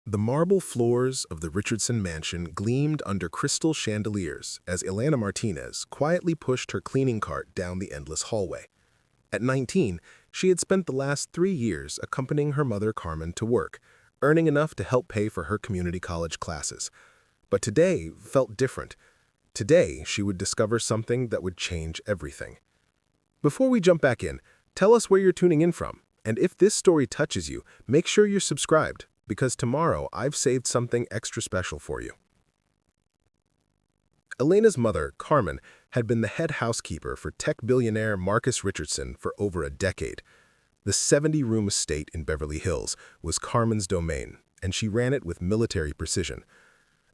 The marble floors of the Richardson mansion gleamed under crystal chandeliers as Elena Martinez quietly pushed her cleaning cart down the endless hallway. At 19, she had spent the last 3 years accompanying her mother Carmen to work, earning enough to help pay for her community college classes. But today felt different. Today, she would discover something that would change everything. Before we jump back in, tell us where you're tuning in from, and if this story touches you, make sure you're subscribed, because tomorrow I've saved something extra special for you. Elena's mother, Carmen, had been the head housekeeper for tech billionaire Marcus Richardson for over a decade. The 70-room estate in Beverly Hills was Carmen's domain, and she ran it with military precision.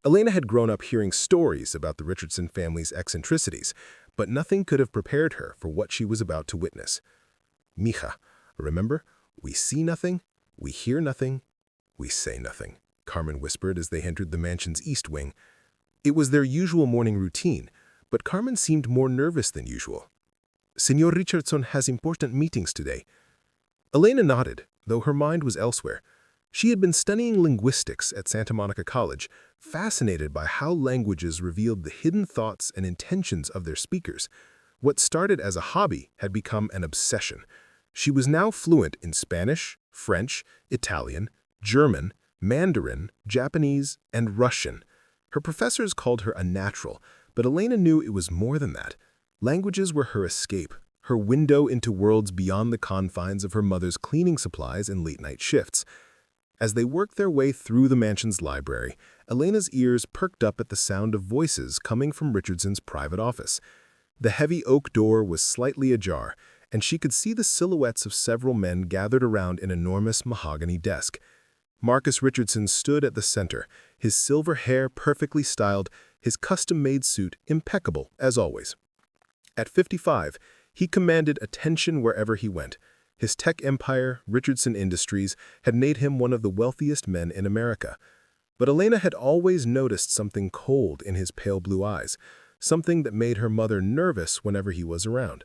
Elena had grown up hearing stories about the Richardson family's eccentricities, but nothing could have prepared her for what she was about to witness. "Mija, remember, we see nothing, we hear nothing, we say nothing," Carmen whispered as they entered the mansion's east wing. It was their usual morning routine, but Carmen seemed more nervous than usual. "Señor Richardson has important meetings today." Elena nodded, though her mind was elsewhere. She had been studying linguistics at Santa Monica College, fascinated by how languages revealed the hidden thoughts and intentions of their speakers. What started as a hobby had become an obsession. She was now fluent in Spanish, French, Italian, German, Mandarin, Japanese, and Russian. Her professors called her a natural, but Elena knew it was more than that. Languages were her escape, her window into worlds beyond the confines of her mother's cleaning supplies and late-night shifts. As they worked their way through the mansion's library, Elena's ears perked up at the sound of voices coming from Richardson's private office. The heavy oak door was slightly ajar, and she could see the silhouettes of several men gathered around an enormous mahogany desk. Marcus Richardson stood at the center, his silver hair perfectly styled, his custom-made suit impeccable as always. At 55, he commanded attention wherever he went. His tech empire, Richardson Industries, had made him one of the wealthiest men in America. But Elena had always noticed something cold in his pale blue eyes, something that made her mother nervous whenever he was around.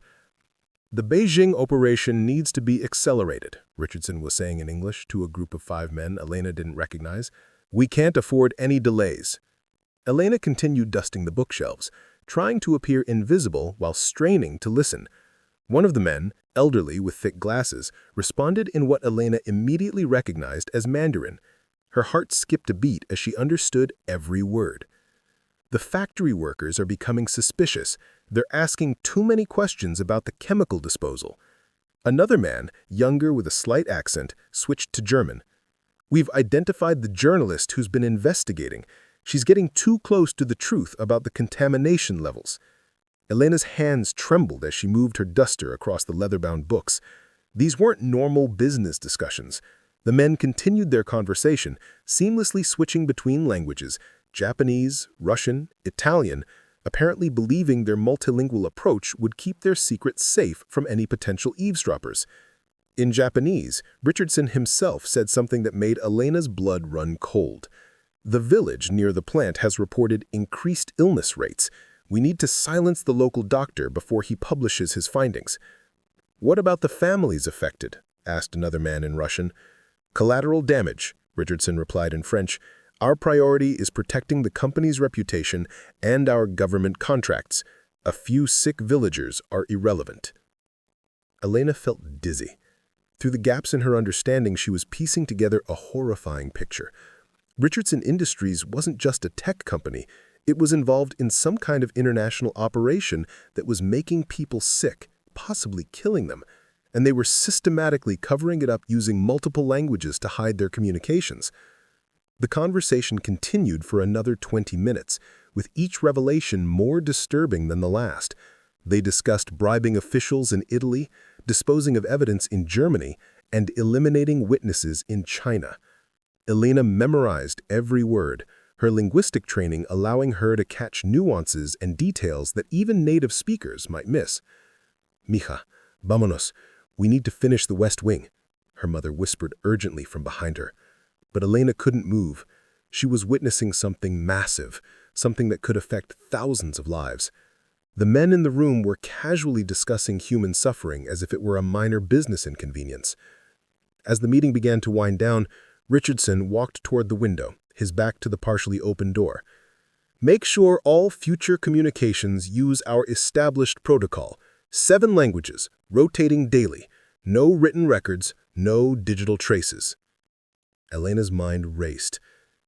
"The Beijing operation needs to be accelerated," Richardson was saying in English to a group of 5 men Elena didn't recognize. "We can't afford any delays." Elena continued dusting the bookshelves, trying to appear invisible while straining to listen. One of the men, elderly with thick glasses, responded in what Elena immediately recognized as Mandarin. Her heart skipped a beat as she understood every word. "The factory workers are becoming suspicious. They're asking too many questions about the chemical disposal." Another man, younger with a slight accent, switched to German. "We've identified the journalist who's been investigating. She's getting too close to the truth about the contamination levels." Elena's hands trembled as she moved her duster across the leather-bound books. These weren't normal business discussions. The men continued their conversation, seamlessly switching between languages, Japanese, Russian, Italian, apparently believing their multilingual approach would keep their secret safe from any potential eavesdroppers. In Japanese, Richardson himself said something that made Elena's blood run cold. "The village near the plant has reported increased illness rates. We need to silence the local doctor before he publishes his findings." "What about the families affected?" asked another man in Russian. "Collateral damage," Richardson replied in French. "Our priority is protecting the company's reputation and our government contracts. A few sick villagers are irrelevant." Elena felt dizzy. Through the gaps in her understanding, she was piecing together a horrifying picture. Richardson Industries wasn't just a tech company. It was involved in some kind of international operation that was making people sick, possibly killing them, and they were systematically covering it up using multiple languages to hide their communications. The conversation continued for another 20 minutes, with each revelation more disturbing than the last. They discussed bribing officials in Italy, disposing of evidence in Germany, and eliminating witnesses in China. Elena memorized every word, her linguistic training allowing her to catch nuances and details that even native speakers might miss. "Mija, vámonos. We need to finish the West Wing," her mother whispered urgently from behind her. But Elena couldn't move. She was witnessing something massive, something that could affect thousands of lives. The men in the room were casually discussing human suffering as if it were a minor business inconvenience. As the meeting began to wind down, Richardson walked toward the window, his back to the partially open door. Make sure all future communications use our established protocol. 7 languages, rotating daily. No written records, no digital traces. Elena's mind raced.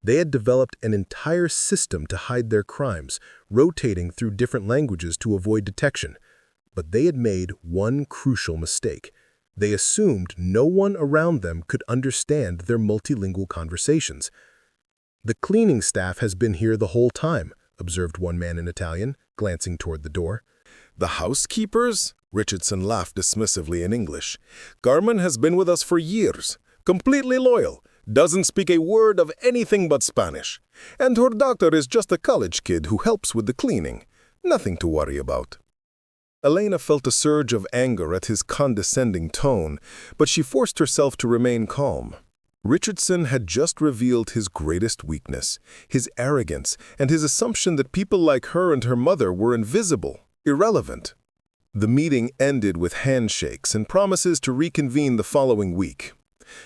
They had developed an entire system to hide their crimes, rotating through different languages to avoid detection. But they had made one crucial mistake. They assumed no one around them could understand their multilingual conversations. "The cleaning staff has been here the whole time," observed one man in Italian, glancing toward the door. "The housekeepers?" Richardson laughed dismissively in English. "Carmen has been with us for years, completely loyal, doesn't speak a word of anything but Spanish. And her doctor is just a college kid who helps with the cleaning. Nothing to worry about." Elena felt a surge of anger at his condescending tone, but she forced herself to remain calm. Richardson had just revealed his greatest weakness, his arrogance, and his assumption that people like her and her mother were invisible, irrelevant. The meeting ended with handshakes and promises to reconvene the following week.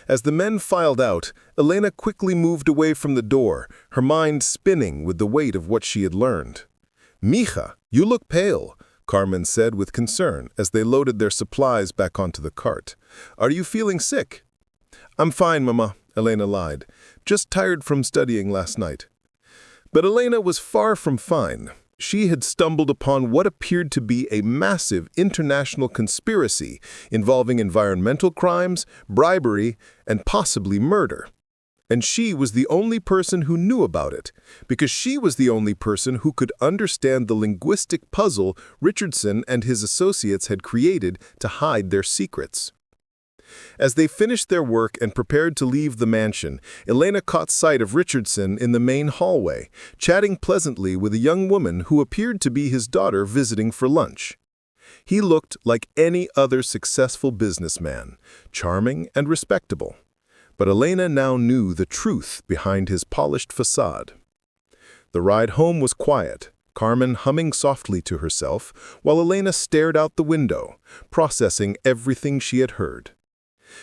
As the men filed out, Elena quickly moved away from the door, her mind spinning with the weight of what she had learned. "Mija, you look pale," Carmen said with concern as they loaded their supplies back onto the cart. "Are you feeling sick?" "I'm fine, Mama," Elena lied. "Just tired from studying last night." But Elena was far from fine. She had stumbled upon what appeared to be a massive international conspiracy involving environmental crimes, bribery, and possibly murder. And she was the only person who knew about it, because she was the only person who could understand the linguistic puzzle Richardson and his associates had created to hide their secrets. As they finished their work and prepared to leave the mansion, Elena caught sight of Richardson in the main hallway, chatting pleasantly with a young woman who appeared to be his daughter visiting for lunch. He looked like any other successful businessman, charming and respectable. But Elena now knew the truth behind his polished facade. The ride home was quiet, Carmen humming softly to herself, while Elena stared out the window, processing everything she had heard.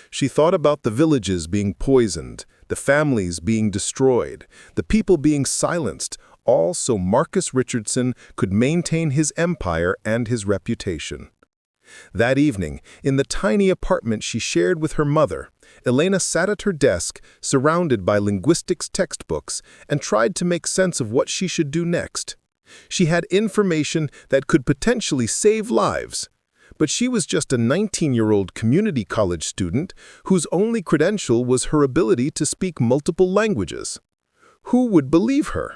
She thought about the villages being poisoned, the families being destroyed, the people being silenced, all so Marcus Richardson could maintain his empire and his reputation. That evening, in the tiny apartment she shared with her mother, Elena sat at her desk, surrounded by linguistics textbooks, and tried to make sense of what she should do next. She had information that could potentially save lives. But she was just a 19-year-old community college student whose only credential was her ability to speak multiple languages. Who would believe her?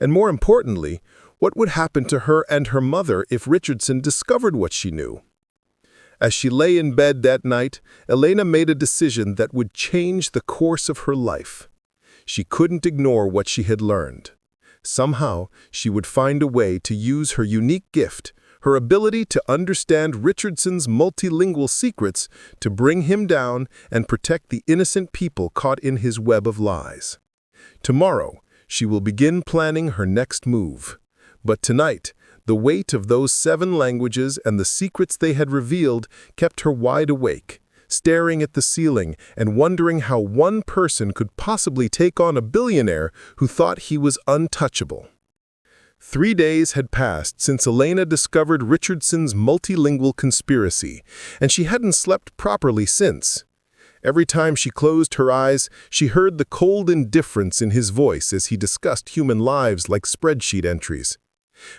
And more importantly, what would happen to her and her mother if Richardson discovered what she knew? As she lay in bed that night, Elena made a decision that would change the course of her life. She couldn't ignore what she had learned. Somehow, she would find a way to use her unique gift, her ability to understand Richardson's multilingual secrets, to bring him down and protect the innocent people caught in his web of lies. Tomorrow, she will begin planning her next move. But tonight, the weight of those 7 languages and the secrets they had revealed kept her wide awake, staring at the ceiling and wondering how one person could possibly take on a billionaire who thought he was untouchable. 3 days had passed since Elena discovered Richardson's multilingual conspiracy, and she hadn't slept properly since. Every time she closed her eyes, she heard the cold indifference in his voice as he discussed human lives like spreadsheet entries.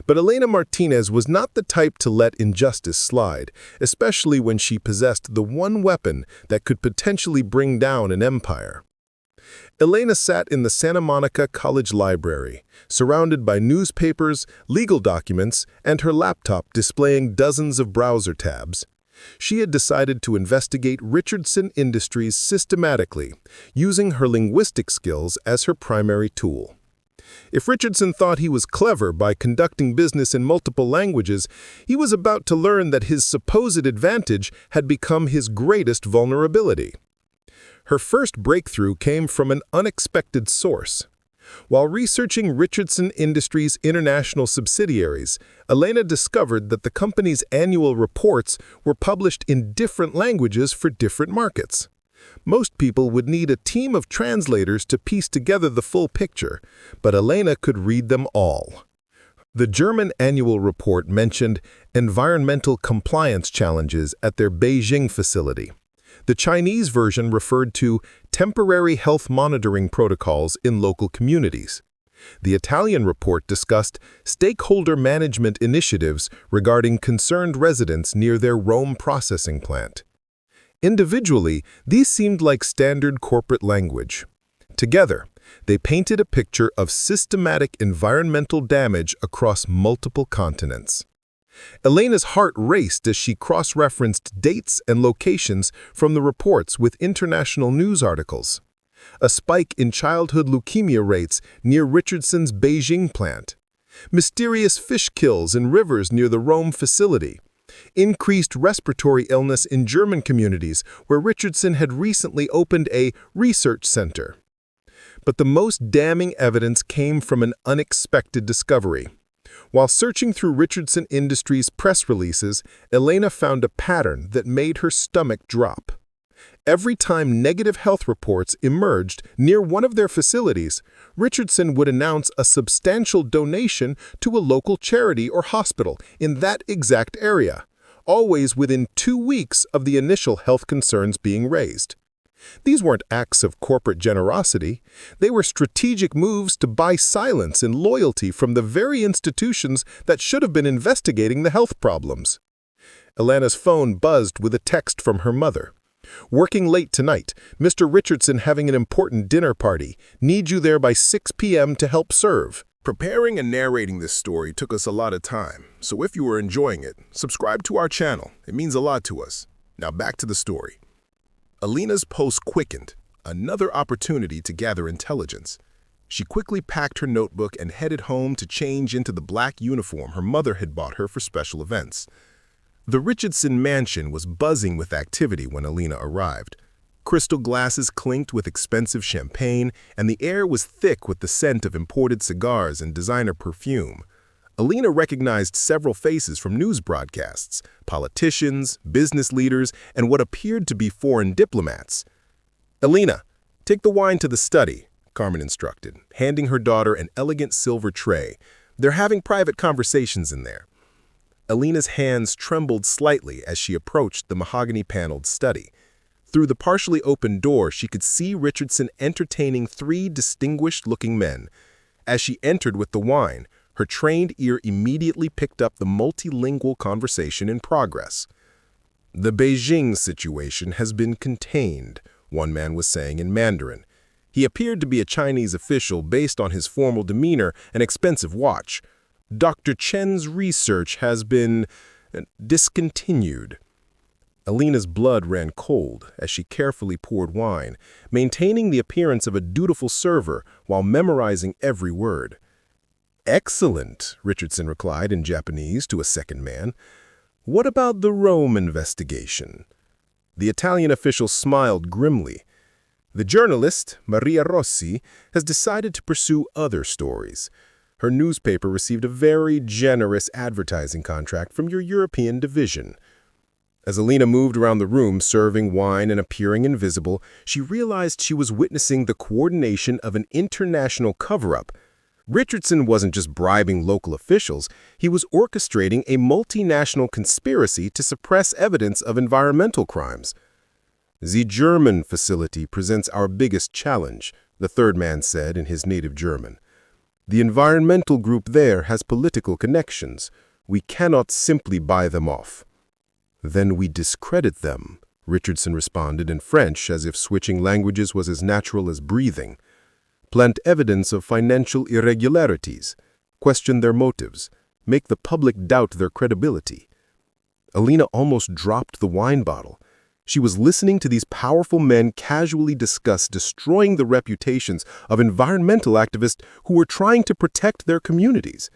But Elena Martinez was not the type to let injustice slide, especially when she possessed the one weapon that could potentially bring down an empire. Elena sat in the Santa Monica College Library, surrounded by newspapers, legal documents, and her laptop displaying dozens of browser tabs. She had decided to investigate Richardson Industries systematically, using her linguistic skills as her primary tool. If Richardson thought he was clever by conducting business in multiple languages, he was about to learn that his supposed advantage had become his greatest vulnerability. Her first breakthrough came from an unexpected source. While researching Richardson Industries' international subsidiaries, Elena discovered that the company's annual reports were published in different languages for different markets. Most people would need a team of translators to piece together the full picture, but Elena could read them all. The German annual report mentioned environmental compliance challenges at their Beijing facility. The Chinese version referred to temporary health monitoring protocols in local communities. The Italian report discussed stakeholder management initiatives regarding concerned residents near their Rome processing plant. Individually, these seemed like standard corporate language. Together, they painted a picture of systematic environmental damage across multiple continents. Elena's heart raced as she cross-referenced dates and locations from the reports with international news articles. A spike in childhood leukemia rates near Richardson's Beijing plant. Mysterious fish kills in rivers near the Rome facility. Increased respiratory illness in German communities where Richardson had recently opened a research center. But the most damning evidence came from an unexpected discovery. While searching through Richardson Industries' press releases, Elena found a pattern that made her stomach drop. Every time negative health reports emerged near one of their facilities, Richardson would announce a substantial donation to a local charity or hospital in that exact area, always within 2 weeks of the initial health concerns being raised. These weren't acts of corporate generosity. They were strategic moves to buy silence and loyalty from the very institutions that should have been investigating the health problems. Elena's phone buzzed with a text from her mother. "Working late tonight. Mr. Richardson having an important dinner party. Need you there by 6 p.m. to help serve." Preparing and narrating this story took us a lot of time, so if you are enjoying it, subscribe to our channel. It means a lot to us. Now back to the story. Elena's post quickened, another opportunity to gather intelligence. She quickly packed her notebook and headed home to change into the black uniform her mother had bought her for special events. The Richardson mansion was buzzing with activity when Elena arrived. Crystal glasses clinked with expensive champagne, and the air was thick with the scent of imported cigars and designer perfume. Elena recognized several faces from news broadcasts, politicians, business leaders, and what appeared to be foreign diplomats. "Elena, take the wine to the study," Carmen instructed, handing her daughter an elegant silver tray. "They're having private conversations in there." Elena's hands trembled slightly as she approached the mahogany-paneled study. Through the partially open door, she could see Richardson entertaining 3 distinguished-looking men. As she entered with the wine, her trained ear immediately picked up the multilingual conversation in progress. "The Beijing situation has been contained," one man was saying in Mandarin. He appeared to be a Chinese official based on his formal demeanor and expensive watch. "Dr. Chen's research has been discontinued." Elena's blood ran cold as she carefully poured wine, maintaining the appearance of a dutiful server while memorizing every word. "Excellent," Richardson replied in Japanese to a second man. "What about the Rome investigation?" The Italian official smiled grimly. "The journalist, Maria Rossi, has decided to pursue other stories. Her newspaper received a very generous advertising contract from your European division." As Elena moved around the room, serving wine and appearing invisible, she realized she was witnessing the coordination of an international cover-up. Richardson wasn't just bribing local officials, he was orchestrating a multinational conspiracy to suppress evidence of environmental crimes. "The German facility presents our biggest challenge," the third man said in his native German. "The environmental group there has political connections. We cannot simply buy them off." "Then we discredit them," Richardson responded in French as if switching languages was as natural as breathing. "Plant evidence of financial irregularities, question their motives, make the public doubt their credibility." Elena almost dropped the wine bottle. She was listening to these powerful men casually discuss destroying the reputations of environmental activists who were trying to protect their communities.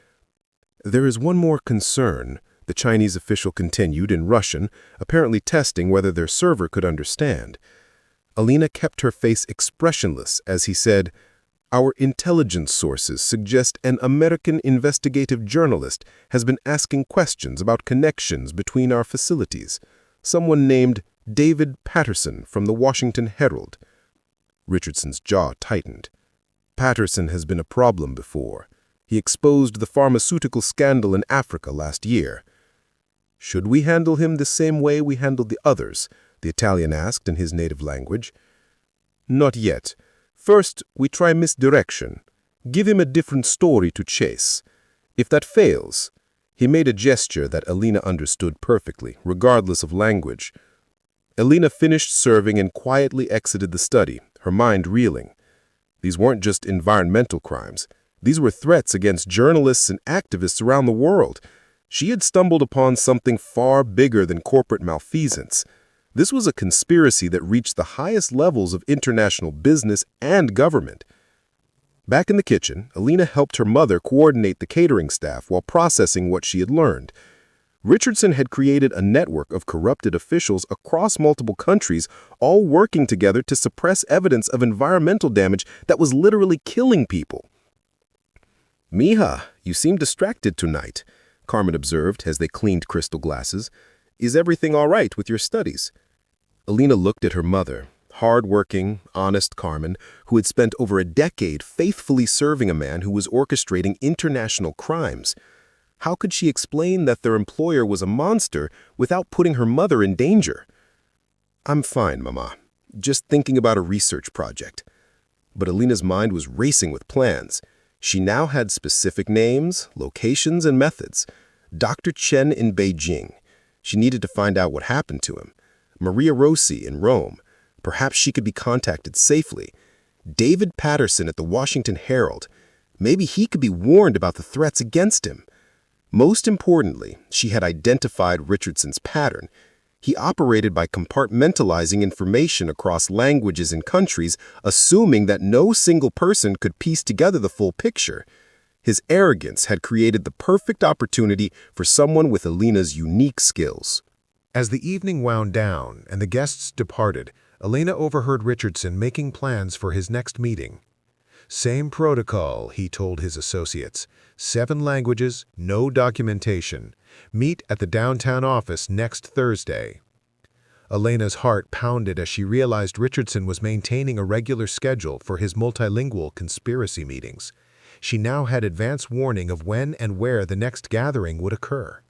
"There is one more concern," the Chinese official continued in Russian, apparently testing whether their server could understand. Elena kept her face expressionless as he said, "Our intelligence sources suggest an American investigative journalist has been asking questions about connections between our facilities. Someone named David Patterson from the Washington Herald. Richardson's jaw tightened. Patterson has been a problem before. He exposed the pharmaceutical scandal in Africa last year. Should we handle him the same way we handled the others? The Italian asked in his native language. Not yet. First, we try misdirection. Give him a different story to chase. If that fails, he made a gesture that Alina understood perfectly, regardless of language. Alina finished serving and quietly exited the study, her mind reeling. These weren't just environmental crimes. These were threats against journalists and activists around the world. She had stumbled upon something far bigger than corporate malfeasance. This was a conspiracy that reached the highest levels of international business and government. Back in the kitchen, Alina helped her mother coordinate the catering staff while processing what she had learned. Richardson had created a network of corrupted officials across multiple countries, all working together to suppress evidence of environmental damage that was literally killing people. "Mija, you seem distracted tonight," Carmen observed as they cleaned crystal glasses. "Is everything all right with your studies?" Alina looked at her mother, hard-working, honest Carmen, who had spent over a decade faithfully serving a man who was orchestrating international crimes. How could she explain that their employer was a monster without putting her mother in danger? "I'm fine, Mama. Just thinking about a research project." But Alina's mind was racing with plans. She now had specific names, locations, and methods. Dr. Chen in Beijing. She needed to find out what happened to him. Maria Rossi in Rome. Perhaps she could be contacted safely. David Patterson at the Washington Herald. Maybe he could be warned about the threats against him. Most importantly, she had identified Richardson's pattern. He operated by compartmentalizing information across languages and countries, assuming that no single person could piece together the full picture. His arrogance had created the perfect opportunity for someone with Alina's unique skills. As the evening wound down and the guests departed, Alina overheard Richardson making plans for his next meeting. Same protocol, he told his associates. 7 languages, no documentation. Meet at the downtown office next Thursday. Alina's heart pounded as she realized Richardson was maintaining a regular schedule for his multilingual conspiracy meetings. She now had advance warning of when and where the next gathering would occur.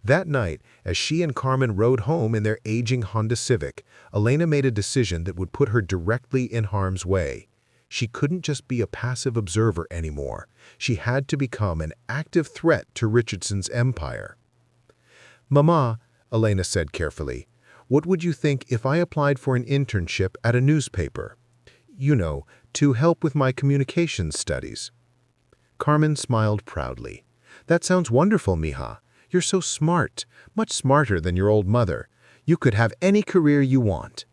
That night, as she and Carmen rode home in their aging Honda Civic, Alina made a decision that would put her directly in harm's way. She couldn't just be a passive observer anymore. She had to become an active threat to Richardson's empire. "Mama," Alina said carefully, "what would you think if I applied for an internship at a newspaper? You know, to help with my communications studies." Carmen smiled proudly. "That sounds wonderful, Mija. You're so smart, much smarter than your old mother. You could have any career you want."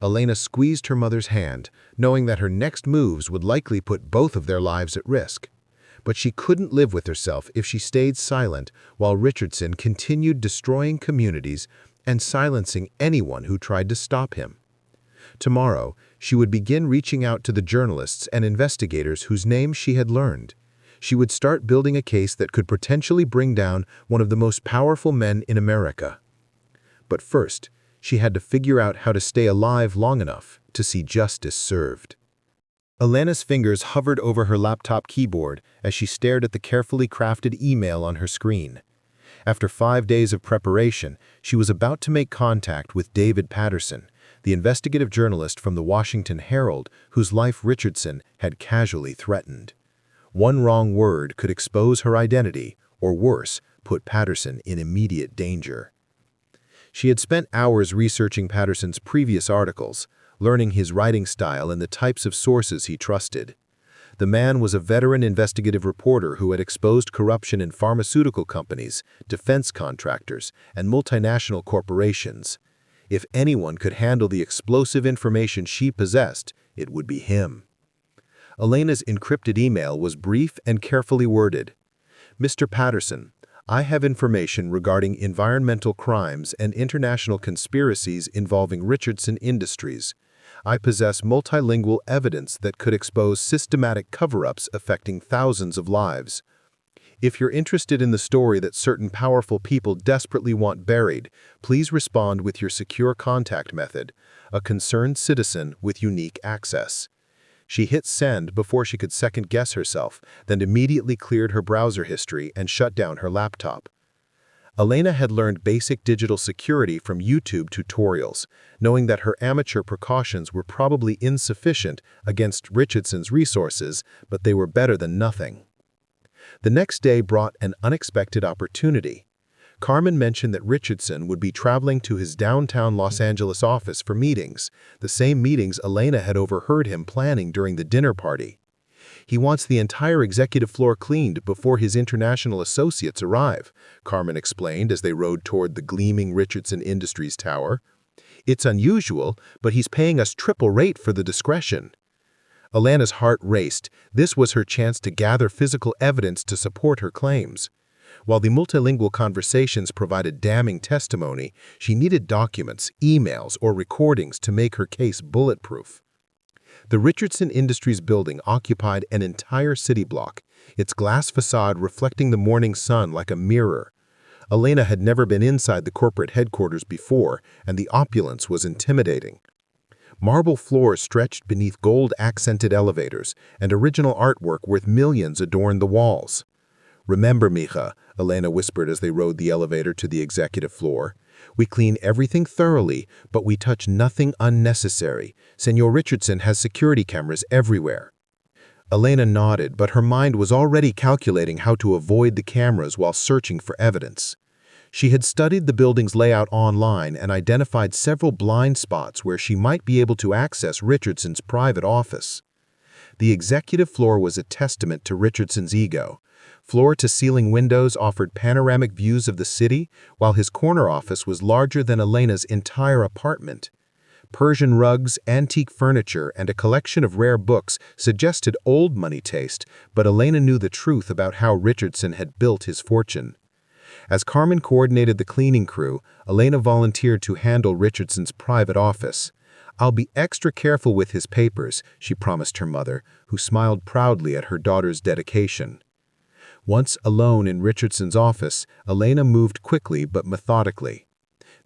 Alina squeezed her mother's hand, knowing that her next moves would likely put both of their lives at risk. But she couldn't live with herself if she stayed silent while Richardson continued destroying communities and silencing anyone who tried to stop him. Tomorrow, she would begin reaching out to the journalists and investigators whose names she had learned. She would start building a case that could potentially bring down one of the most powerful men in America. But first, she had to figure out how to stay alive long enough to see justice served. Alina's fingers hovered over her laptop keyboard as she stared at the carefully crafted email on her screen. After 5 days of preparation, she was about to make contact with David Patterson, the investigative journalist from the Washington Herald whose life Richardson had casually threatened. One wrong word could expose her identity, or worse, put Patterson in immediate danger. She had spent hours researching Patterson's previous articles, learning his writing style and the types of sources he trusted. The man was a veteran investigative reporter who had exposed corruption in pharmaceutical companies, defense contractors, and multinational corporations. If anyone could handle the explosive information she possessed, it would be him. Alina's encrypted email was brief and carefully worded. "Mr. Patterson, I have information regarding environmental crimes and international conspiracies involving Richardson Industries. I possess multilingual evidence that could expose systematic cover-ups affecting thousands of lives. If you're interested in the story that certain powerful people desperately want buried, please respond with your secure contact method, a concerned citizen with unique access. She hit send before she could second-guess herself, then immediately cleared her browser history and shut down her laptop. Elena had learned basic digital security from YouTube tutorials, knowing that her amateur precautions were probably insufficient against Richardson's resources, but they were better than nothing. The next day brought an unexpected opportunity. Carmen mentioned that Richardson would be traveling to his downtown Los Angeles office for meetings, the same meetings Elena had overheard him planning during the dinner party. He wants the entire executive floor cleaned before his international associates arrive, Carmen explained as they rode toward the gleaming Richardson Industries tower. It's unusual, but he's paying us triple rate for the discretion. Elena's heart raced. This was her chance to gather physical evidence to support her claims. While the multilingual conversations provided damning testimony, she needed documents, emails, or recordings to make her case bulletproof. The Richardson Industries building occupied an entire city block, its glass facade reflecting the morning sun like a mirror. Elena had never been inside the corporate headquarters before, and the opulence was intimidating. Marble floors stretched beneath gold-accented elevators, and original artwork worth millions adorned the walls. "Remember, mija," Elena whispered as they rode the elevator to the executive floor. "We clean everything thoroughly, but we touch nothing unnecessary. Senor Richardson has security cameras everywhere." Elena nodded, but her mind was already calculating how to avoid the cameras while searching for evidence. She had studied the building's layout online and identified several blind spots where she might be able to access Richardson's private office. The executive floor was a testament to Richardson's ego. Floor-to-ceiling windows offered panoramic views of the city, while his corner office was larger than Elena's entire apartment. Persian rugs, antique furniture, and a collection of rare books suggested old money taste, but Elena knew the truth about how Richardson had built his fortune. As Carmen coordinated the cleaning crew, Elena volunteered to handle Richardson's private office. "I'll be extra careful with his papers," she promised her mother, who smiled proudly at her daughter's dedication. Once alone in Richardson's office, Elena moved quickly but methodically.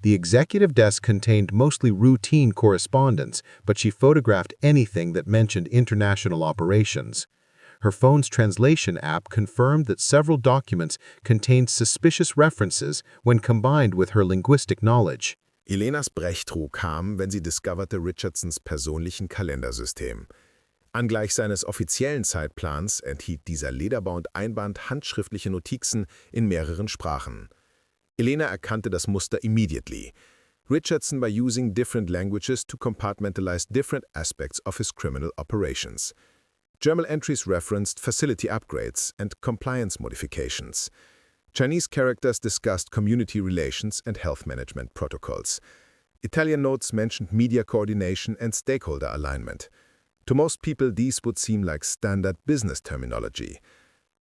The executive desk contained mostly routine correspondence, but she photographed anything that mentioned international operations. Her phone's translation app confirmed that several documents contained suspicious references when combined with her linguistic knowledge. Elenas Brechtrug kam, wenn sie discoverte Richardsons persönlichen Kalendersystem. Angleich seines offiziellen Zeitplans enthielt dieser lederbound Einband handschriftliche Notizen in mehreren Sprachen. Elena erkannte das Muster immediately. Richardson by using different languages to compartmentalize different aspects of his criminal operations. Journal entries referenced facility upgrades and compliance modifications. Chinese characters discussed community relations and health management protocols. Italian notes mentioned media coordination and stakeholder alignment. To most people, these would seem like standard business terminology.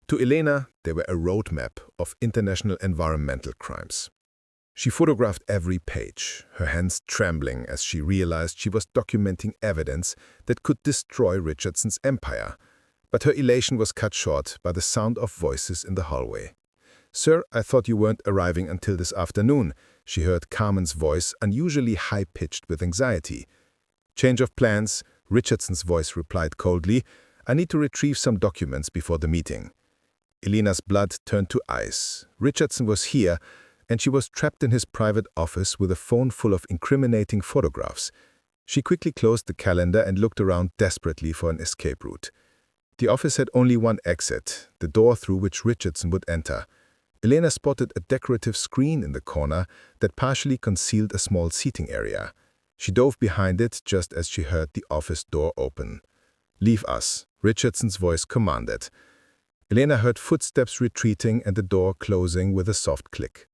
To Elena, they were a roadmap of international environmental crimes. She photographed every page, her hands trembling as she realized she was documenting evidence that could destroy Richardson's empire. But her elation was cut short by the sound of voices in the hallway. "Sir, I thought you weren't arriving until this afternoon," she heard Carmen's voice, unusually high-pitched with anxiety. "Change of plans," Richardson's voice replied coldly. "I need to retrieve some documents before the meeting." Elena's blood turned to ice. Richardson was here, and she was trapped in his private office with a phone full of incriminating photographs. She quickly closed the calendar and looked around desperately for an escape route. The office had only one exit, the door through which Richardson would enter. Elena spotted a decorative screen in the corner that partially concealed a small seating area. She dove behind it just as she heard the office door open. "Leave us," Richardson's voice commanded. Elena heard footsteps retreating and the door closing with a soft click.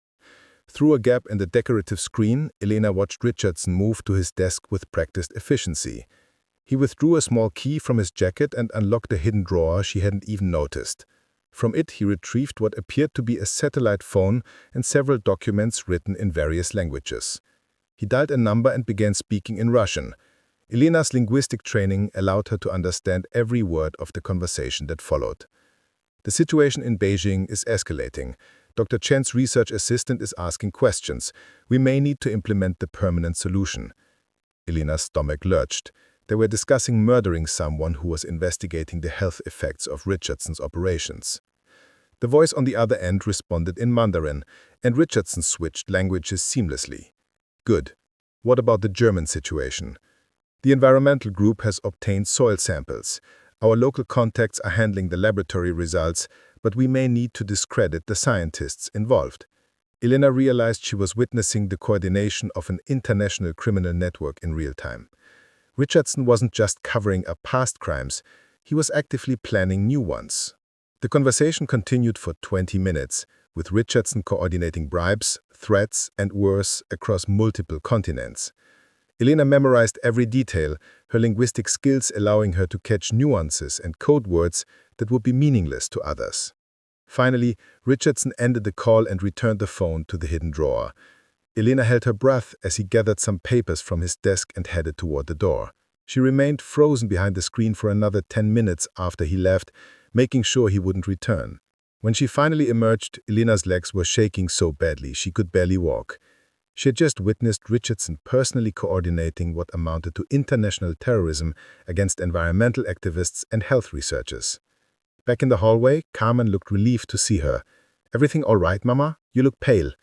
Through a gap in the decorative screen, Elena watched Richardson move to his desk with practiced efficiency. He withdrew a small key from his jacket and unlocked a hidden drawer she hadn't even noticed. From it, he retrieved what appeared to be a satellite phone and several documents written in various languages. He dialed a number and began speaking in Russian. Elena's linguistic training allowed her to understand every word of the conversation that followed. The situation in Beijing is escalating. Dr. Chen's research assistant is asking questions. We may need to implement the permanent solution. Elena's stomach lurched. They were discussing murdering someone who was investigating the health effects of Richardson's operations. The voice on the other end responded in Mandarin, and Richardson switched languages seamlessly. Good. What about the German situation? The environmental group has obtained soil samples. Our local contacts are handling the laboratory results, but we may need to discredit the scientists involved. Elena realized she was witnessing the coordination of an international criminal network in real time. Richardson wasn't just covering up past crimes, he was actively planning new ones. The conversation continued for 20 minutes, with Richardson coordinating bribes, threats, and worse across multiple continents. Elena memorized every detail, her linguistic skills allowing her to catch nuances and code words that would be meaningless to others. Finally, Richardson ended the call and returned the phone to the hidden drawer. Elena held her breath as he gathered some papers from his desk and headed toward the door. She remained frozen behind the screen for another 10 minutes after he left, making sure he wouldn't return. When she finally emerged, Elena's legs were shaking so badly she could barely walk. She had just witnessed Richardson personally coordinating what amounted to international terrorism against environmental activists and health researchers. Back in the hallway, Carmen looked relieved to see her. "Everything all right, Mama? You look pale."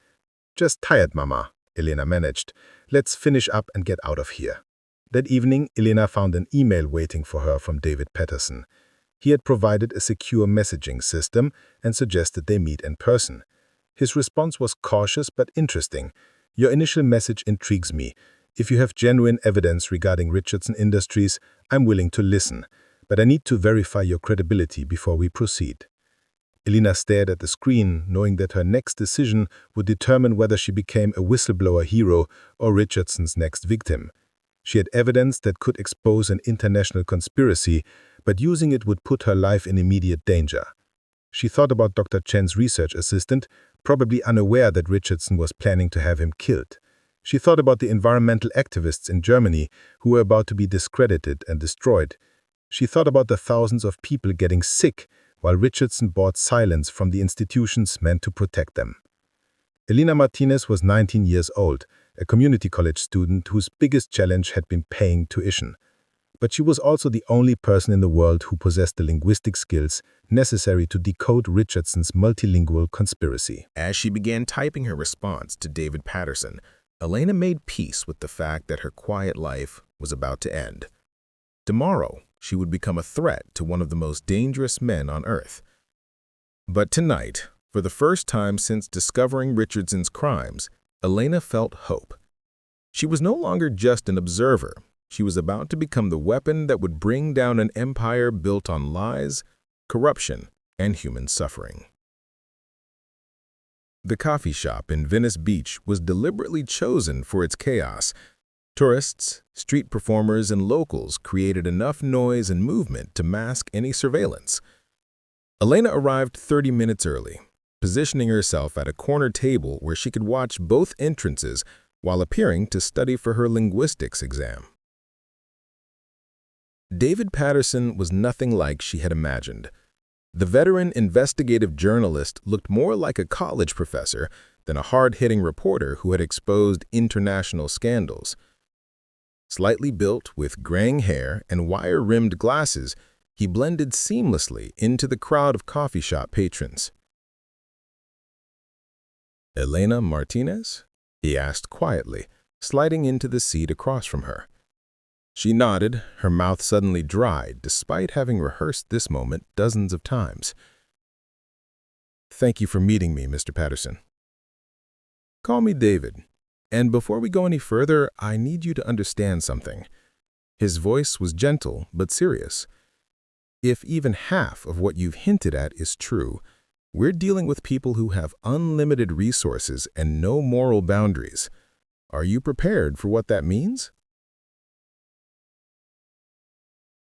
"Just tired, Mama," Elena managed. "Let's finish up and get out of here." That evening, Elena found an email waiting for her from David Patterson. He had provided a secure messaging system and suggested they meet in person. His response was cautious but interesting. "Your initial message intrigues me. If you have genuine evidence regarding Richardson Industries, I'm willing to listen, but I need to verify your credibility before we proceed." Elena stared at the screen, knowing that her next decision would determine whether she became a whistleblower hero or Richardson's next victim. She had evidence that could expose an international conspiracy, but using it would put her life in immediate danger. She thought about Dr. Chen's research assistant, probably unaware that Richardson was planning to have him killed. She thought about the environmental activists in Germany who were about to be discredited and destroyed. She thought about the thousands of people getting sick while Richardson bought silence from the institutions meant to protect them. Elena Martinez was 19 years old, a community college student whose biggest challenge had been paying tuition. But she was also the only person in the world who possessed the linguistic skills necessary to decode Richardson's multilingual conspiracy. As she began typing her response to David Patterson, Elena made peace with the fact that her quiet life was about to end. Tomorrow, she would become a threat to one of the most dangerous men on Earth. But tonight, for the first time since discovering Richardson's crimes, Elena felt hope. She was no longer just an observer. She was about to become the weapon that would bring down an empire built on lies, corruption, and human suffering. The coffee shop in Venice Beach was deliberately chosen for its chaos. Tourists, street performers, and locals created enough noise and movement to mask any surveillance. Elena arrived 30 minutes early, positioning herself at a corner table where she could watch both entrances while appearing to study for her linguistics exam. David Patterson was nothing like she had imagined. The veteran investigative journalist looked more like a college professor than a hard-hitting reporter who had exposed international scandals. Slightly built with graying hair and wire-rimmed glasses, he blended seamlessly into the crowd of coffee shop patrons. "Elena Martinez?" he asked quietly, sliding into the seat across from her. She nodded, her mouth suddenly dry, despite having rehearsed this moment dozens of times. "Thank you for meeting me, Mr. Patterson." "Call me David. And before we go any further, I need you to understand something." His voice was gentle but serious. "If even half of what you've hinted at is true, we're dealing with people who have unlimited resources and no moral boundaries. Are you prepared for what that means?"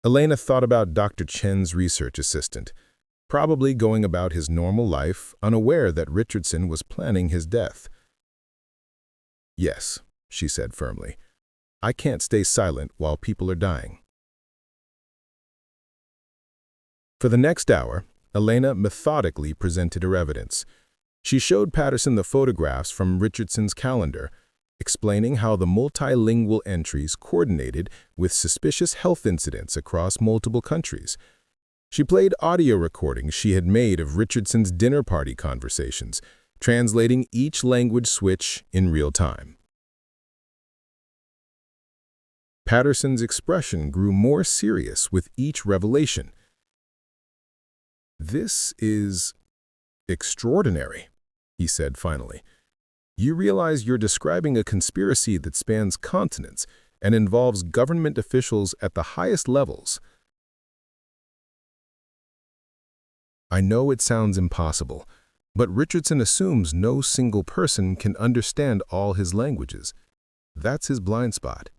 Elena thought about Dr. Chen's research assistant, probably going about his normal life, unaware that Richardson was planning his death. "Yes," she said firmly. "I can't stay silent while people are dying." For the next hour, Elena methodically presented her evidence. She showed Patterson the photographs from Richardson's calendar, explaining how the multilingual entries coordinated with suspicious health incidents across multiple countries. She played audio recordings she had made of Richardson's dinner party conversations, translating each language switch in real time. Patterson's expression grew more serious with each revelation. "This is extraordinary," he said finally. "You realize you're describing a conspiracy that spans continents and involves government officials at the highest levels." "I know it sounds impossible, but Richardson assumes no single person can understand all his languages. That's his blind spot."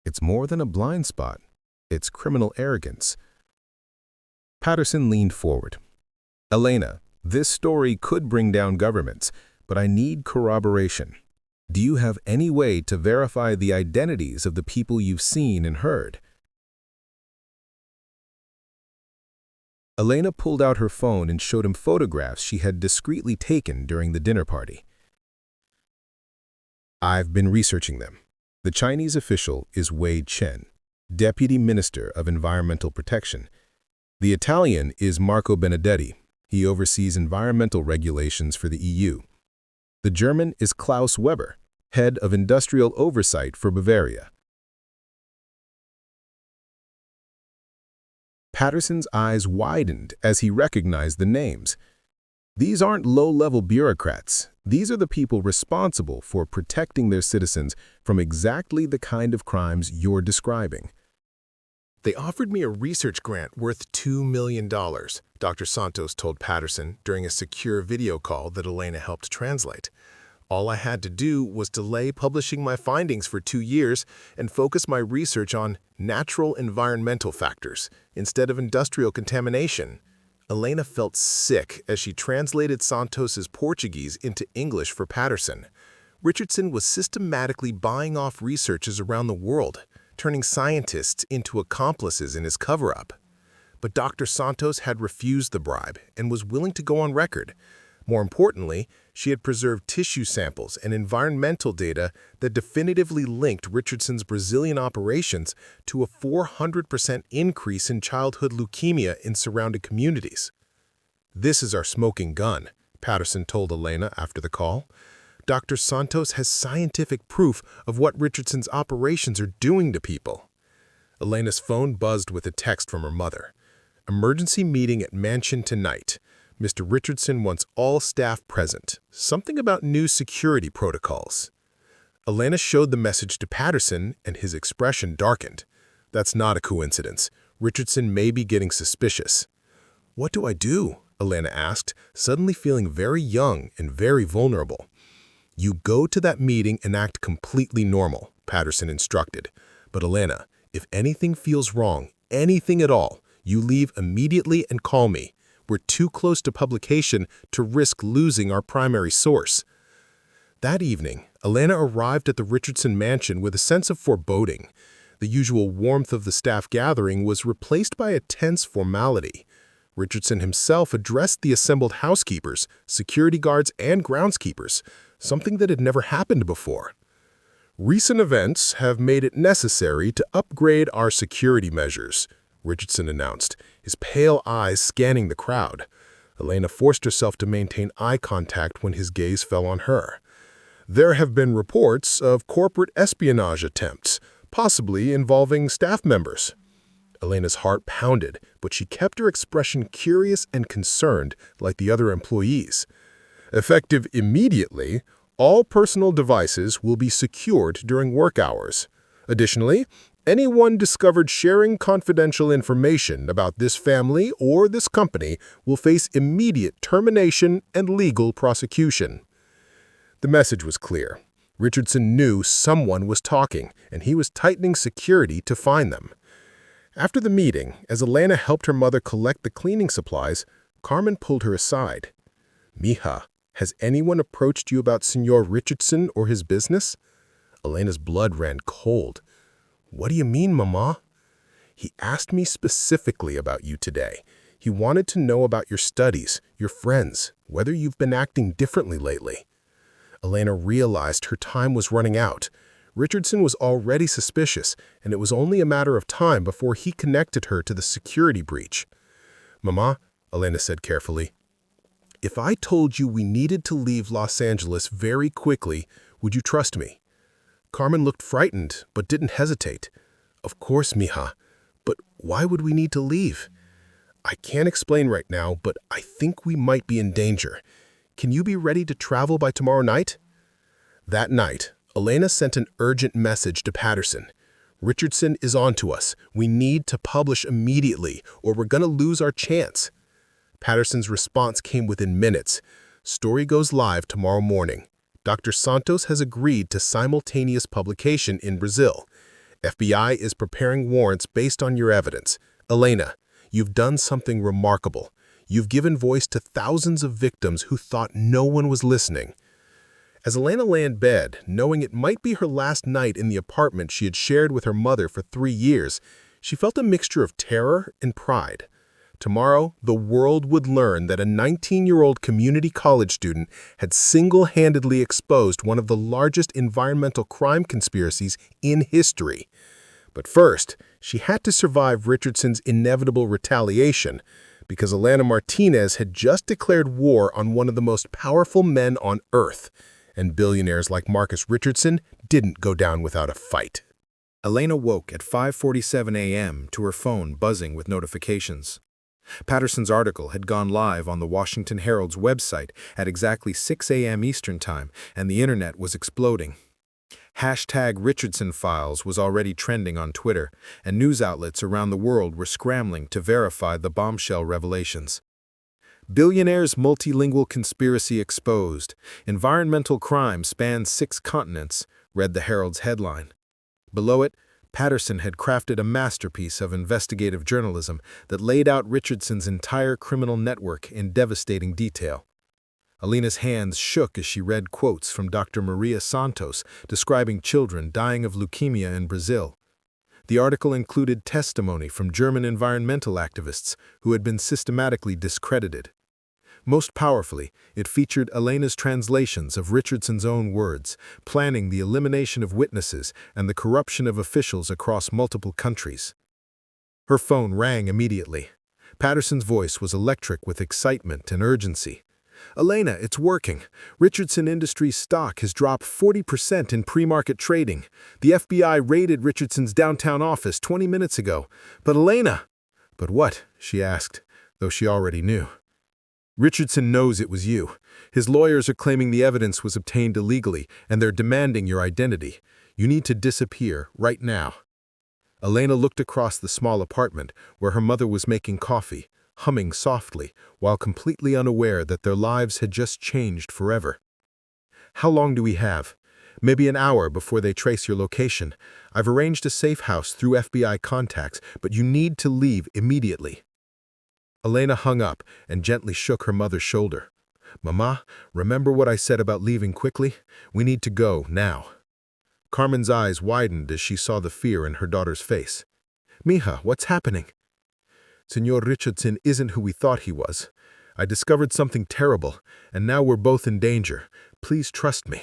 "It's more than a blind spot. It's criminal arrogance." Patterson leaned forward. "Elena, this story could bring down governments, but I need corroboration. Do you have any way to verify the identities of the people you've seen and heard?" Elena pulled out her phone and showed him photographs she had discreetly taken during the dinner party. "I've been researching them. The Chinese official is Wei Chen, Deputy Minister of Environmental Protection. The Italian is Marco Benedetti. He oversees environmental regulations for the EU. The German is Klaus Weber, Head of Industrial Oversight for Bavaria." Patterson's eyes widened as he recognized the names. These aren't low-level bureaucrats. These are the people responsible for protecting their citizens from exactly the kind of crimes you're describing. "They offered me a research grant worth $2 million, Dr. Santos told Patterson during a secure video call that Elena helped translate. "All I had to do was delay publishing my findings for 2 years and focus my research on natural environmental factors instead of industrial contamination." Elena felt sick as she translated Santos's Portuguese into English for Patterson. Richardson was systematically buying off researchers around the world, turning scientists into accomplices in his cover-up. But Dr. Santos had refused the bribe and was willing to go on record. More importantly, she had preserved tissue samples and environmental data that definitively linked Richardson's Brazilian operations to a 400% increase in childhood leukemia in surrounding communities. "This is our smoking gun," Patterson told Elena after the call. "Dr. Santos has scientific proof of what Richardson's operations are doing to people." Elena's phone buzzed with a text from her mother. "Emergency meeting at mansion tonight. Mr. Richardson wants all staff present. Something about new security protocols." Elena showed the message to Patterson, and his expression darkened. "That's not a coincidence. Richardson may be getting suspicious." "What do I do?" Elena asked, suddenly feeling very young and very vulnerable. "You go to that meeting and act completely normal," Patterson instructed. "But Elena, if anything feels wrong, anything at all, you leave immediately and call me. We're too close to publication to risk losing our primary source." That evening, Elena arrived at the Richardson mansion with a sense of foreboding. The usual warmth of the staff gathering was replaced by a tense formality. Richardson himself addressed the assembled housekeepers, security guards, and groundskeepers, something that had never happened before. "Recent events have made it necessary to upgrade our security measures," Richardson announced, his pale eyes scanning the crowd. Elena forced herself to maintain eye contact when his gaze fell on her. "There have been reports of corporate espionage attempts, possibly involving staff members." Elena's heart pounded, but she kept her expression curious and concerned like the other employees. "Effective immediately, all personal devices will be secured during work hours. Additionally, anyone discovered sharing confidential information about this family or this company will face immediate termination and legal prosecution." The message was clear. Richardson knew someone was talking, and he was tightening security to find them. After the meeting, as Elena helped her mother collect the cleaning supplies, Carmen pulled her aside. "Mija, has anyone approached you about Senor Richardson or his business?" Elena's blood ran cold. "What do you mean, Mama?" He asked me specifically about you today. He wanted to know about your studies, your friends, whether you've been acting differently lately. Elena realized her time was running out. Richardson was already suspicious, and it was only a matter of time before he connected her to the security breach. "Mama," Elena said carefully, "if I told you we needed to leave Los Angeles very quickly, would you trust me?" Carmen looked frightened, but didn't hesitate. "Of course, mija. But why would we need to leave?" "I can't explain right now, but I think we might be in danger. Can you be ready to travel by tomorrow night?" That night, Elena sent an urgent message to Patterson. "Richardson is on to us. We need to publish immediately, or we're going to lose our chance." Patterson's response came within minutes. "Story goes live tomorrow morning. Dr. Santos has agreed to simultaneous publication in Brazil. FBI is preparing warrants based on your evidence. Elena, you've done something remarkable. You've given voice to thousands of victims who thought no one was listening." As Elena lay in bed, knowing it might be her last night in the apartment she had shared with her mother for 3 years, she felt a mixture of terror and pride. Tomorrow, the world would learn that a 19-year-old community college student had single-handedly exposed one of the largest environmental crime conspiracies in history. But first, she had to survive Richardson's inevitable retaliation, because Elena Martinez had just declared war on one of the most powerful men on Earth, and billionaires like Marcus Richardson didn't go down without a fight. Elena woke at 5:47 a.m. to her phone buzzing with notifications. Patterson's article had gone live on the Washington Herald's website at exactly 6 a.m. Eastern Time, and the internet was exploding. Hashtag Richardson Files was already trending on Twitter, and news outlets around the world were scrambling to verify the bombshell revelations. Billionaire's multilingual conspiracy exposed. Environmental crime spans 6 continents, read the Herald's headline. Below it, Patterson had crafted a masterpiece of investigative journalism that laid out Richardson's entire criminal network in devastating detail. Elena's hands shook as she read quotes from Dr. Maria Santos describing children dying of leukemia in Brazil. The article included testimony from German environmental activists who had been systematically discredited. Most powerfully, it featured Elena's translations of Richardson's own words, planning the elimination of witnesses and the corruption of officials across multiple countries. Her phone rang immediately. Patterson's voice was electric with excitement and urgency. "Elena, it's working. Richardson Industries stock has dropped 40% in pre-market trading. The FBI raided Richardson's downtown office 20 minutes ago. But Elena—" "But what?" she asked, though she already knew. "Richardson knows it was you. His lawyers are claiming the evidence was obtained illegally, and they're demanding your identity. You need to disappear right now." Elena looked across the small apartment where her mother was making coffee, humming softly, while completely unaware that their lives had just changed forever. "How long do we have?" "Maybe an hour before they trace your location. I've arranged a safe house through FBI contacts, but you need to leave immediately." Elena hung up and gently shook her mother's shoulder. "Mama, remember what I said about leaving quickly? We need to go now." Carmen's eyes widened as she saw the fear in her daughter's face. "Mija, what's happening?" "Senor Richardson isn't who we thought he was. I discovered something terrible, and now we're both in danger. Please trust me."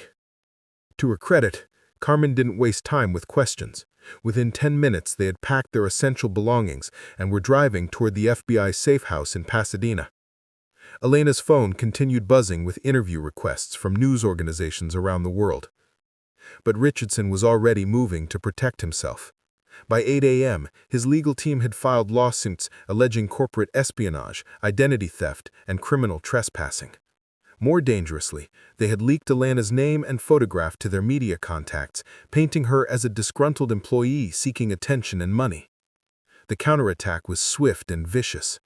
To her credit, Carmen didn't waste time with questions. Within 10 minutes, they had packed their essential belongings and were driving toward the FBI safe house in Pasadena. Elena's phone continued buzzing with interview requests from news organizations around the world. But Richardson was already moving to protect himself. By 8 a.m., his legal team had filed lawsuits alleging corporate espionage, identity theft, and criminal trespassing. More dangerously, they had leaked Elena's name and photograph to their media contacts, painting her as a disgruntled employee seeking attention and money. The counterattack was swift and vicious.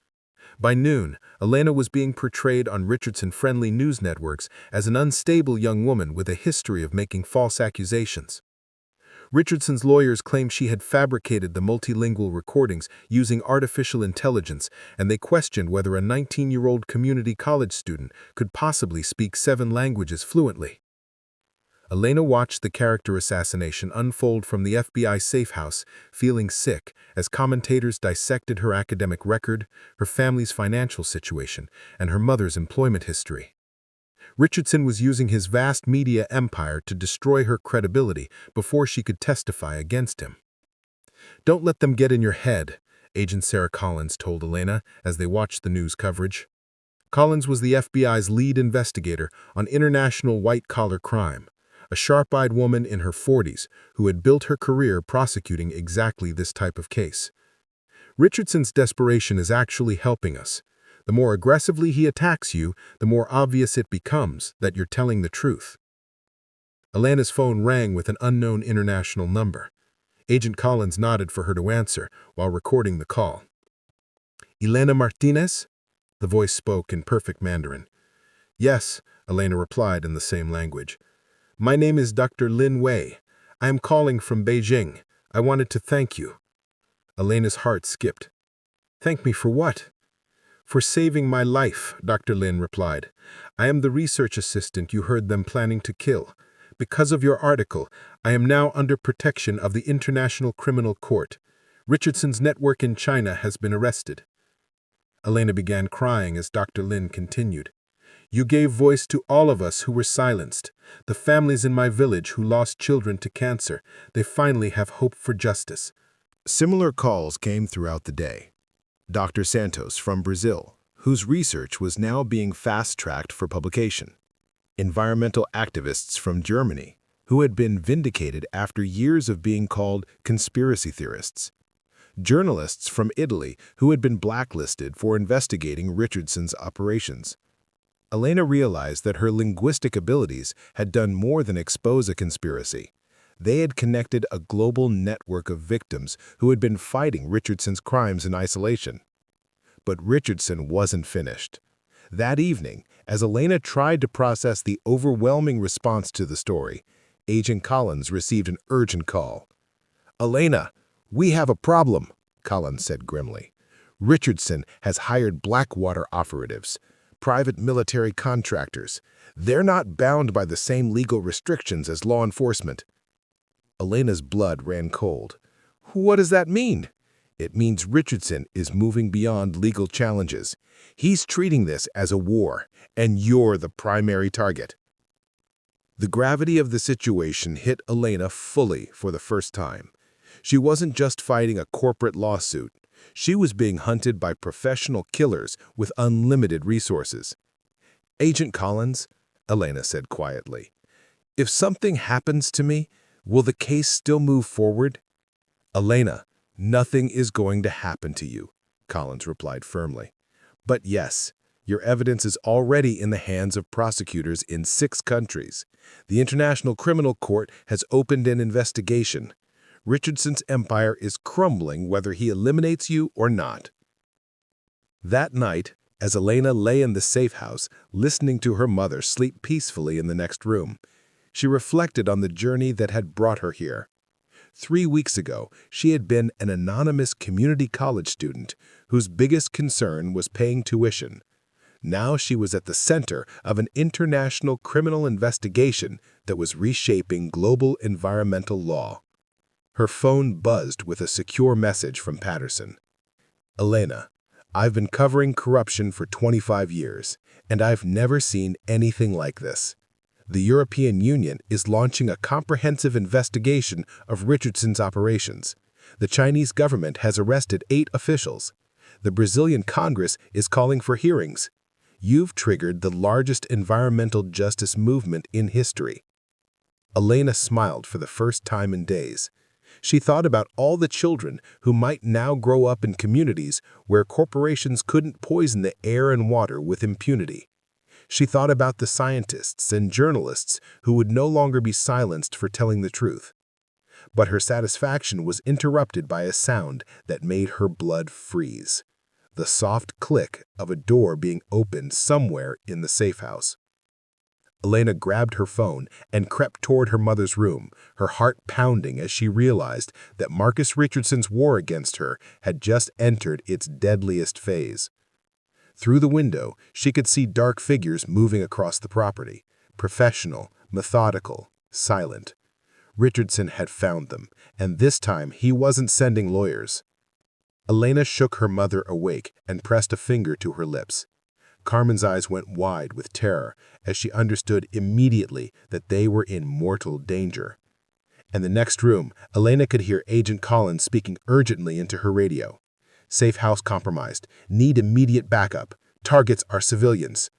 By noon, Elena was being portrayed on Richardson-friendly news networks as an unstable young woman with a history of making false accusations. Richardson's lawyers claimed she had fabricated the multilingual recordings using artificial intelligence, and they questioned whether a 19-year-old community college student could possibly speak 7 languages fluently. Elena watched the character assassination unfold from the FBI safe house, feeling sick as commentators dissected her academic record, her family's financial situation, and her mother's employment history. Richardson was using his vast media empire to destroy her credibility before she could testify against him. "Don't let them get in your head," Agent Sarah Collins told Elena as they watched the news coverage. Collins was the FBI's lead investigator on international white-collar crime, a sharp-eyed woman in her 40s who had built her career prosecuting exactly this type of case. "Richardson's desperation is actually helping us. The more aggressively he attacks you, the more obvious it becomes that you're telling the truth." Elena's phone rang with an unknown international number. Agent Collins nodded for her to answer while recording the call. "Elena Martinez?" The voice spoke in perfect Mandarin. "Yes," Elena replied in the same language. "My name is Dr. Lin Wei. I am calling from Beijing. I wanted to thank you." Elena's heart skipped. "Thank me for what?" "For saving my life," Dr. Lin replied. "I am the research assistant you heard them planning to kill. Because of your article, I am now under protection of the International Criminal Court. Richardson's network in China has been arrested." Elena began crying as Dr. Lin continued. "You gave voice to all of us who were silenced. The families in my village who lost children to cancer, they finally have hope for justice." Similar calls came throughout the day. Dr. Santos from Brazil, whose research was now being fast-tracked for publication. Environmental activists from Germany, who had been vindicated after years of being called conspiracy theorists. Journalists from Italy who had been blacklisted for investigating Richardson's operations. Elena realized that her linguistic abilities had done more than expose a conspiracy. They had connected a global network of victims who had been fighting Richardson's crimes in isolation. But Richardson wasn't finished. That evening, as Elena tried to process the overwhelming response to the story, Agent Collins received an urgent call. "Elena, we have a problem," Collins said grimly. "Richardson has hired Blackwater operatives, private military contractors. They're not bound by the same legal restrictions as law enforcement." Elena's blood ran cold. "What does that mean?" "It means Richardson is moving beyond legal challenges. He's treating this as a war, and you're the primary target." The gravity of the situation hit Elena fully for the first time. She wasn't just fighting a corporate lawsuit. She was being hunted by professional killers with unlimited resources. "Agent Collins," Elena said quietly, "if something happens to me, will the case still move forward?" "Elena, nothing is going to happen to you," Collins replied firmly. "But yes, your evidence is already in the hands of prosecutors in 6 countries. The International Criminal Court has opened an investigation. Richardson's empire is crumbling whether he eliminates you or not." That night, as Elena lay in the safe house, listening to her mother sleep peacefully in the next room, she reflected on the journey that had brought her here. 3 weeks ago, she had been an anonymous community college student whose biggest concern was paying tuition. Now she was at the center of an international criminal investigation that was reshaping global environmental law. Her phone buzzed with a secure message from Patterson. "Elena, I've been covering corruption for 25 years, and I've never seen anything like this. The European Union is launching a comprehensive investigation of Richardson's operations. The Chinese government has arrested 8 officials. The Brazilian Congress is calling for hearings. You've triggered the largest environmental justice movement in history." Elena smiled for the first time in days. She thought about all the children who might now grow up in communities where corporations couldn't poison the air and water with impunity. She thought about the scientists and journalists who would no longer be silenced for telling the truth. But her satisfaction was interrupted by a sound that made her blood freeze: the soft click of a door being opened somewhere in the safe house. Elena grabbed her phone and crept toward her mother's room, her heart pounding as she realized that Marcus Richardson's war against her had just entered its deadliest phase. Through the window, she could see dark figures moving across the property, professional, methodical, silent. Richardson had found them, and this time he wasn't sending lawyers. Elena shook her mother awake and pressed a finger to her lips. Carmen's eyes went wide with terror as she understood immediately that they were in mortal danger. In the next room, Elena could hear Agent Collins speaking urgently into her radio. "Safe house compromised. Need immediate backup. Targets are civilians."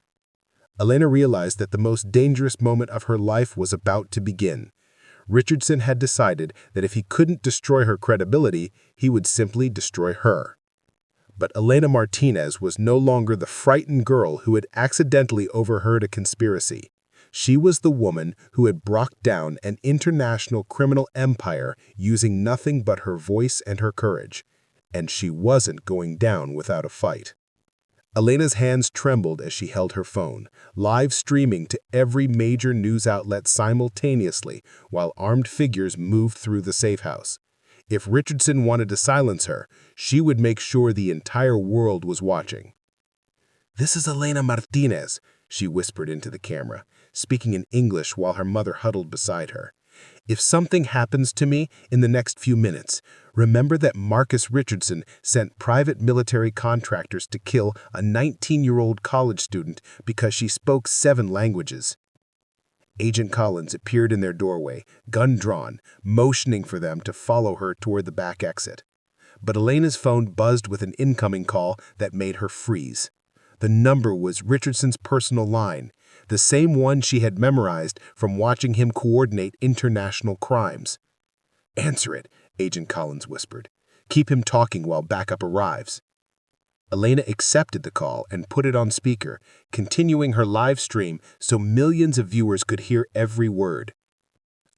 Elena realized that the most dangerous moment of her life was about to begin. Richardson had decided that if he couldn't destroy her credibility, he would simply destroy her. But Elena Martinez was no longer the frightened girl who had accidentally overheard a conspiracy. She was the woman who had brought down an international criminal empire using nothing but her voice and her courage. And she wasn't going down without a fight. Elena's hands trembled as she held her phone, live streaming to every major news outlet simultaneously while armed figures moved through the safe house. If Richardson wanted to silence her, she would make sure the entire world was watching. "This is Elena Martinez," she whispered into the camera, speaking in English while her mother huddled beside her. "If something happens to me in the next few minutes, remember that Marcus Richardson sent private military contractors to kill a 19-year-old college student because she spoke 7 languages. Agent Collins appeared in their doorway, gun drawn, motioning for them to follow her toward the back exit. But Elena's phone buzzed with an incoming call that made her freeze. The number was Richardson's personal line, the same one she had memorized from watching him coordinate international crimes. "Answer it," Agent Collins whispered. "Keep him talking while backup arrives." Elena accepted the call and put it on speaker, continuing her live stream so millions of viewers could hear every word.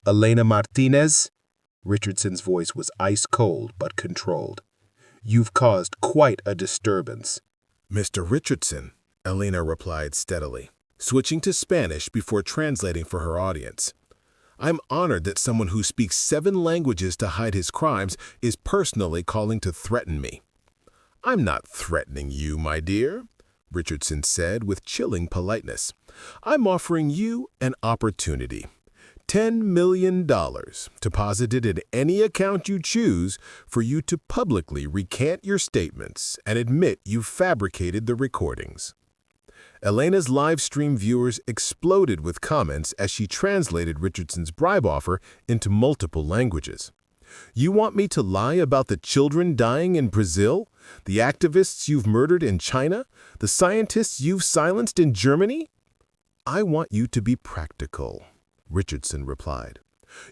"Elena Martinez?" Richardson's voice was ice cold but controlled. "You've caused quite a disturbance." "Mr. Richardson," Elena replied steadily, switching to Spanish before translating for her audience. "I'm honored that someone who speaks 7 languages to hide his crimes is personally calling to threaten me." "I'm not threatening you, my dear," Richardson said with chilling politeness. "I'm offering you an opportunity. $10 million deposited in any account you choose for you to publicly recant your statements and admit you fabricated the recordings." Elena's live stream viewers exploded with comments as she translated Richardson's bribe offer into multiple languages. "You want me to lie about the children dying in Brazil, the activists you've murdered in China, the scientists you've silenced in Germany?" "I want you to be practical," Richardson replied.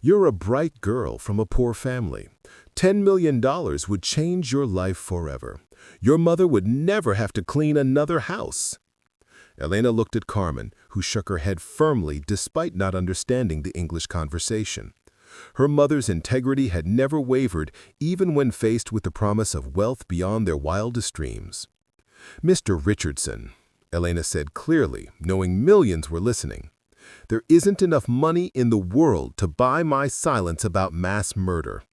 "You're a bright girl from a poor family. $10 million would change your life forever. Your mother would never have to clean another house." Elena looked at Carmen, who shook her head firmly despite not understanding the English conversation. Her mother's integrity had never wavered, even when faced with the promise of wealth beyond their wildest dreams. "Mr. Richardson," Elena said clearly, knowing millions were listening, "there isn't enough money in the world to buy my silence about mass murder."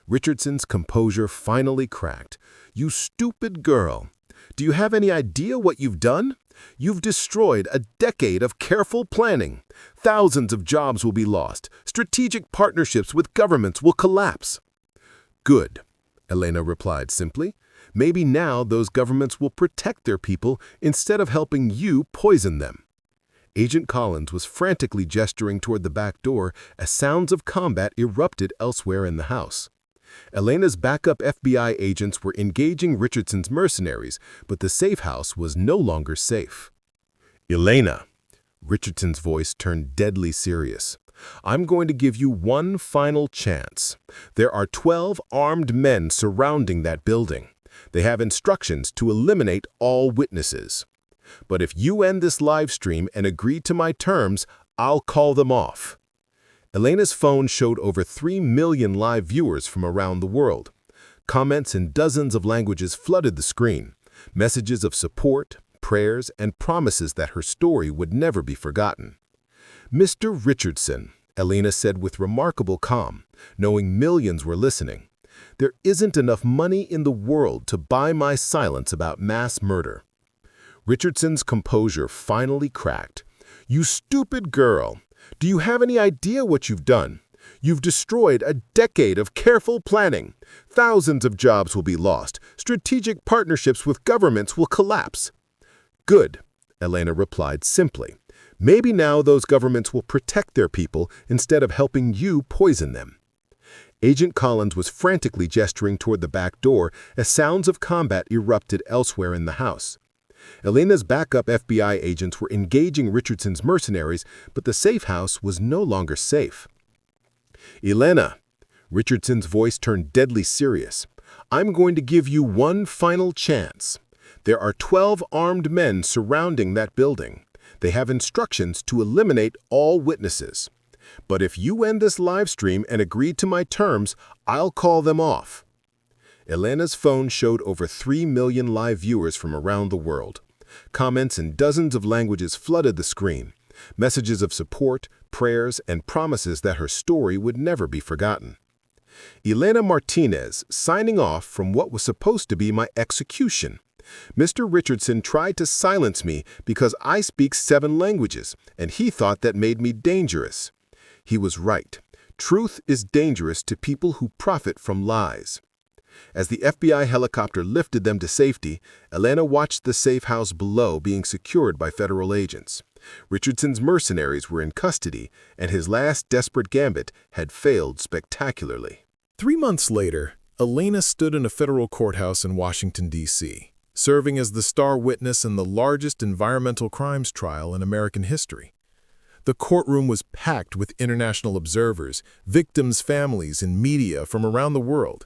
Richardson's composure finally cracked. "You stupid girl. Do you have any idea what you've done? You've destroyed a decade of careful planning. Thousands of jobs will be lost. Strategic partnerships with governments will collapse." "Good," Elena replied simply. "Maybe now those governments will protect their people instead of helping you poison them." Agent Collins was frantically gesturing toward the back door as sounds of combat erupted elsewhere in the house. Elena's backup FBI agents were engaging Richardson's mercenaries, but the safe house was no longer safe. "Elena," Richardson's voice turned deadly serious, "I'm going to give you one final chance. There are 12 armed men surrounding that building. They have instructions to eliminate all witnesses. But if you end this live stream and agree to my terms, I'll call them off." Elena's phone showed over 3 million live viewers from around the world. Comments in dozens of languages flooded the screen, messages of support, prayers, and promises that her story would never be forgotten. "Mr. Richardson," Elena said with remarkable calm, knowing millions were listening, "there isn't enough money in the world to buy my silence about mass murder." Richardson's composure finally cracked. "You stupid girl. Do you have any idea what you've done? You've destroyed a decade of careful planning. Thousands of jobs will be lost. Strategic partnerships with governments will collapse. Good, Elena replied simply. Maybe now those governments will protect their people instead of helping you poison them. Agent Collins was frantically gesturing toward the back door as sounds of combat erupted elsewhere in the house. Elena's backup FBI agents were engaging Richardson's mercenaries, but the safe house was no longer safe. Elena, Richardson's voice turned deadly serious. I'm going to give you one final chance. There are 12 armed men surrounding that building. They have instructions to eliminate all witnesses. But if you end this live stream and agree to my terms, I'll call them off. Elena's phone showed over 3 million live viewers from around the world. Comments in dozens of languages flooded the screen. Messages of support, prayers, and promises that her story would never be forgotten. Elena Martinez, signing off from what was supposed to be my execution. Mr. Richardson tried to silence me because I speak 7 languages, and he thought that made me dangerous. He was right. Truth is dangerous to people who profit from lies. As the FBI helicopter lifted them to safety, Elena watched the safe house below being secured by federal agents. Richardson's mercenaries were in custody, and his last desperate gambit had failed spectacularly. 3 months later, Elena stood in a federal courthouse in Washington, D.C., serving as the star witness in the largest environmental crimes trial in American history. The courtroom was packed with international observers, victims' families, and media from around the world.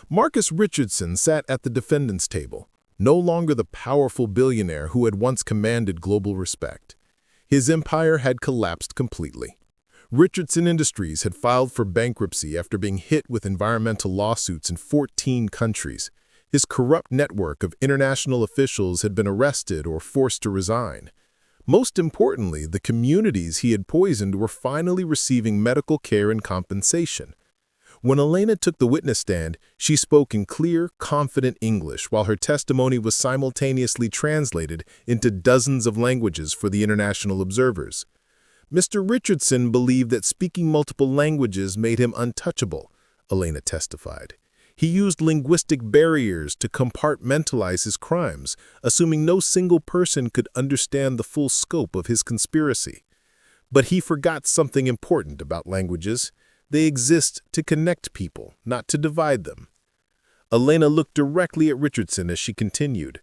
Marcus Richardson sat at the defendant's table, no longer the powerful billionaire who had once commanded global respect. His empire had collapsed completely. Richardson Industries had filed for bankruptcy after being hit with environmental lawsuits in 14 countries. His corrupt network of international officials had been arrested or forced to resign. Most importantly, the communities he had poisoned were finally receiving medical care and compensation. When Elena took the witness stand, she spoke in clear, confident English while her testimony was simultaneously translated into dozens of languages for the international observers. Mr. Richardson believed that speaking multiple languages made him untouchable, Elena testified. He used linguistic barriers to compartmentalize his crimes, assuming no single person could understand the full scope of his conspiracy. But he forgot something important about languages. They exist to connect people, not to divide them. Elena looked directly at Richardson as she continued.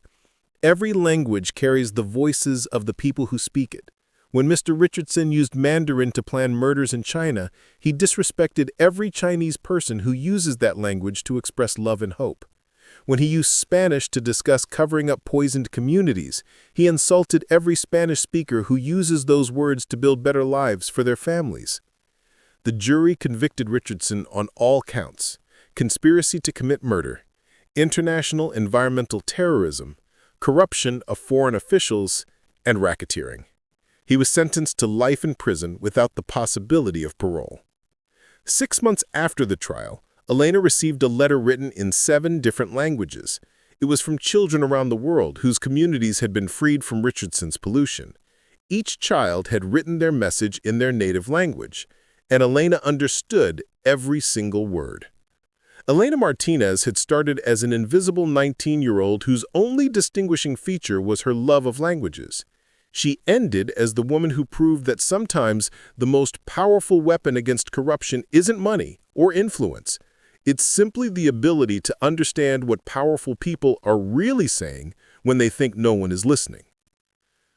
Every language carries the voices of the people who speak it. When Mr. Richardson used Mandarin to plan murders in China, he disrespected every Chinese person who uses that language to express love and hope. When he used Spanish to discuss covering up poisoned communities, he insulted every Spanish speaker who uses those words to build better lives for their families. The jury convicted Richardson on all counts: conspiracy to commit murder, international environmental terrorism, corruption of foreign officials, and racketeering. He was sentenced to life in prison without the possibility of parole. 6 months after the trial, Elena received a letter written in 7 different languages. It was from children around the world whose communities had been freed from Richardson's pollution. Each child had written their message in their native language, and Elena understood every single word. Elena Martinez had started as an invisible 19-year-old whose only distinguishing feature was her love of languages. She ended as the woman who proved that sometimes the most powerful weapon against corruption isn't money or influence. It's simply the ability to understand what powerful people are really saying when they think no one is listening.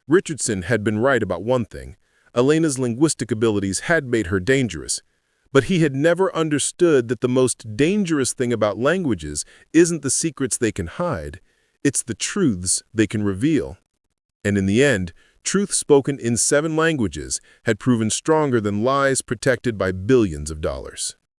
Richardson had been right about one thing. Elena's linguistic abilities had made her dangerous, but he had never understood that the most dangerous thing about languages isn't the secrets they can hide, it's the truths they can reveal. And in the end, truth spoken in 7 languages had proven stronger than lies protected by billions of dollars.